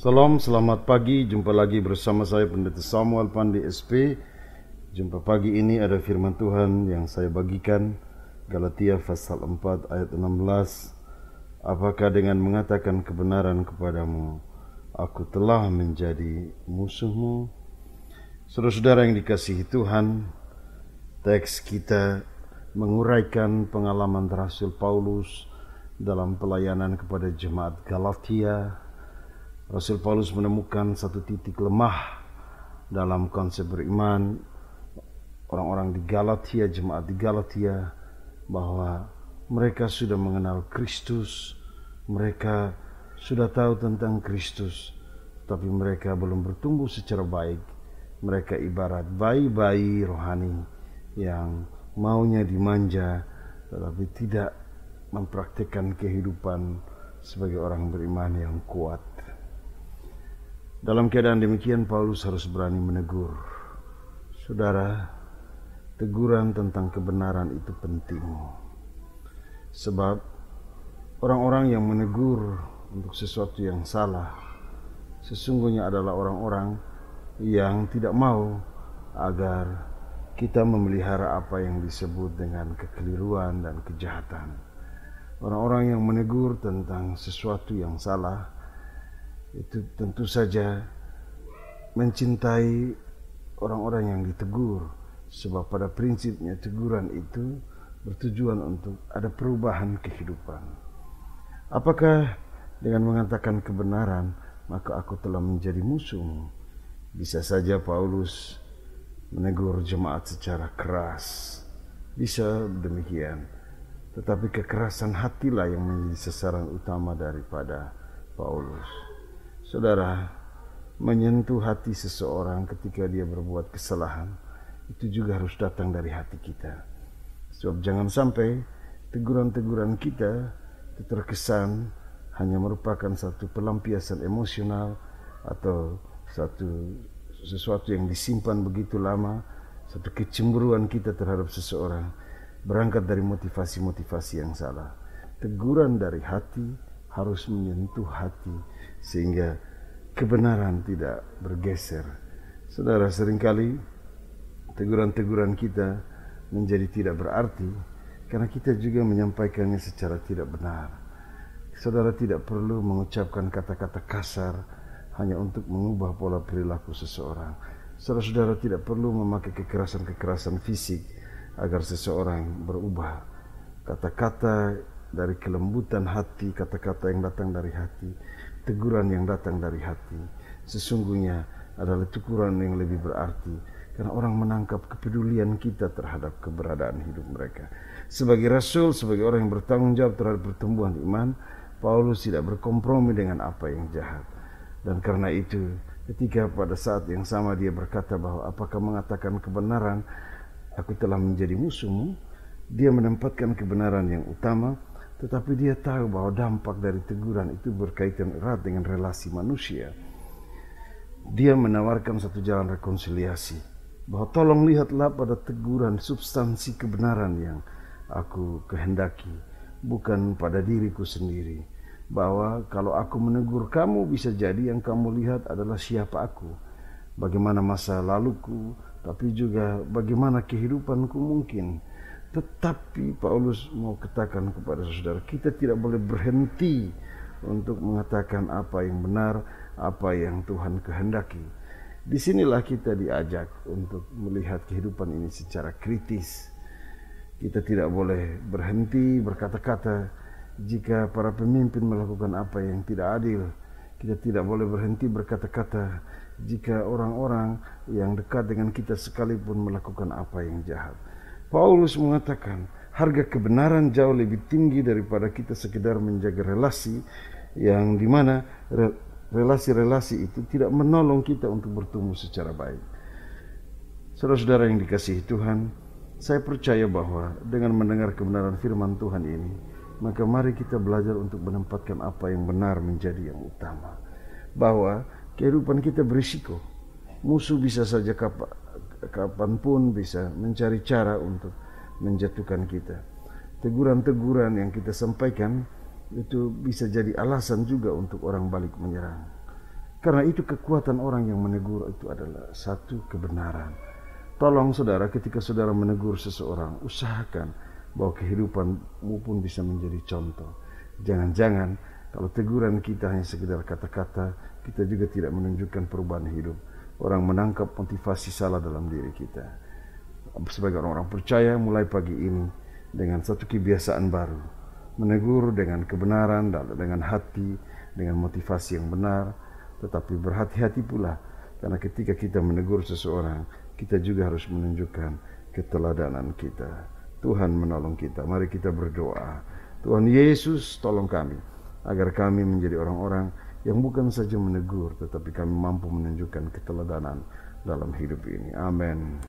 Salam, selamat pagi. Jumpa lagi bersama saya Pendeta Samuel Pandi SP. Jumpa pagi ini ada firman Tuhan yang saya bagikan, Galatia pasal 4 ayat 16. Apakah dengan mengatakan kebenaran kepadamu, aku telah menjadi musuhmu? Saudara-saudara yang dikasihi Tuhan, teks kita menguraikan pengalaman Rasul Paulus dalam pelayanan kepada jemaat Galatia. Rasul Paulus menemukan satu titik lemah dalam konsep beriman orang-orang di Galatia, jemaat di Galatia, bahwa mereka sudah mengenal Kristus, mereka sudah tahu tentang Kristus, tapi mereka belum bertumbuh secara baik. Mereka ibarat bayi-bayi rohani yang maunya dimanja, tetapi tidak mempraktikkan kehidupan sebagai orang beriman yang kuat. Dalam keadaan demikian, Paulus harus berani menegur. Saudara, teguran tentang kebenaran itu penting. Sebab orang-orang yang menegur untuk sesuatu yang salah sesungguhnya adalah orang-orang yang tidak mau agar kita memelihara apa yang disebut dengan kekeliruan dan kejahatan. Orang-orang yang menegur tentang sesuatu yang salah itu tentu saja mencintai orang-orang yang ditegur, sebab pada prinsipnya teguran itu bertujuan untuk ada perubahan kehidupan. Apakah dengan mengatakan kebenaran maka aku telah menjadi musuhmu? Bisa saja Paulus menegur jemaat secara keras, bisa demikian, tetapi kekerasan hatilah yang menjadi sasaran utama daripada Paulus. Saudara, menyentuh hati seseorang ketika dia berbuat kesalahan itu juga harus datang dari hati kita. Sebab jangan sampai teguran-teguran kita itu terkesan hanya merupakan satu pelampiasan emosional atau sesuatu yang disimpan begitu lama, satu kecemburuan kita terhadap seseorang berangkat dari motivasi-motivasi yang salah. Teguran dari hati harus menyentuh hati sehingga kebenaran tidak bergeser. Saudara, seringkali teguran-teguran kita menjadi tidak berarti karena kita juga menyampaikannya secara tidak benar. Saudara tidak perlu mengucapkan kata-kata kasar hanya untuk mengubah pola perilaku seseorang. Saudara-saudara tidak perlu memakai kekerasan-kekerasan fisik agar seseorang berubah. Kata-kata dari kelembutan hati, kata-kata yang datang dari hati, teguran yang datang dari hati sesungguhnya adalah teguran yang lebih berarti, karena orang menangkap kepedulian kita terhadap keberadaan hidup mereka. Sebagai rasul, sebagai orang yang bertanggung jawab terhadap pertumbuhan iman, Paulus tidak berkompromi dengan apa yang jahat. Dan karena itu, ketika pada saat yang sama dia berkata bahwa apakah mengatakan kebenaran aku telah menjadi musuhmu, dia menempatkan kebenaran yang utama, tetapi dia tahu bahwa dampak dari teguran itu berkaitan erat dengan relasi manusia. Dia menawarkan satu jalan rekonsiliasi, bahwa tolong lihatlah pada teguran substansi kebenaran yang aku kehendaki, bukan pada diriku sendiri. Bahwa kalau aku menegur kamu, bisa jadi yang kamu lihat adalah siapa aku, bagaimana masa laluku, tapi juga bagaimana kehidupanku mungkin. Tetapi Paulus mau katakan kepada saudara, kita tidak boleh berhenti untuk mengatakan apa yang benar, apa yang Tuhan kehendaki. Disinilah kita diajak untuk melihat kehidupan ini secara kritis. Kita tidak boleh berhenti berkata-kata jika para pemimpin melakukan apa yang tidak adil. Kita tidak boleh berhenti berkata-kata jika orang-orang yang dekat dengan kita sekalipun melakukan apa yang jahat. Paulus mengatakan harga kebenaran jauh lebih tinggi daripada kita sekedar menjaga relasi yang dimana relasi-relasi itu tidak menolong kita untuk bertumbuh secara baik. Saudara-saudara yang dikasihi Tuhan, saya percaya bahwa dengan mendengar kebenaran firman Tuhan ini, maka mari kita belajar untuk menempatkan apa yang benar menjadi yang utama. Bahwa kehidupan kita berisiko. Musuh bisa saja kapanpun bisa mencari cara untuk menjatuhkan kita. Teguran-teguran yang kita sampaikan itu bisa jadi alasan juga untuk orang balik menyerang. Karena itu kekuatan orang yang menegur itu adalah satu kebenaran. Tolong saudara, ketika saudara menegur seseorang, usahakan bahwa kehidupanmu pun bisa menjadi contoh. Jangan-jangan kalau teguran kita hanya sekedar kata-kata, kita juga tidak menunjukkan perubahan hidup. Orang menangkap motivasi salah dalam diri kita. Sebagai orang-orang percaya, mulai pagi ini dengan satu kebiasaan baru, menegur dengan kebenaran, dengan hati, dengan motivasi yang benar, tetapi berhati-hati pula, karena ketika kita menegur seseorang, kita juga harus menunjukkan keteladanan kita. Tuhan menolong kita. Mari kita berdoa. Tuhan Yesus, tolong kami agar kami menjadi orang-orang yang bukan saja menegur, tetapi kami mampu menunjukkan keteladanan dalam hidup ini. Amin.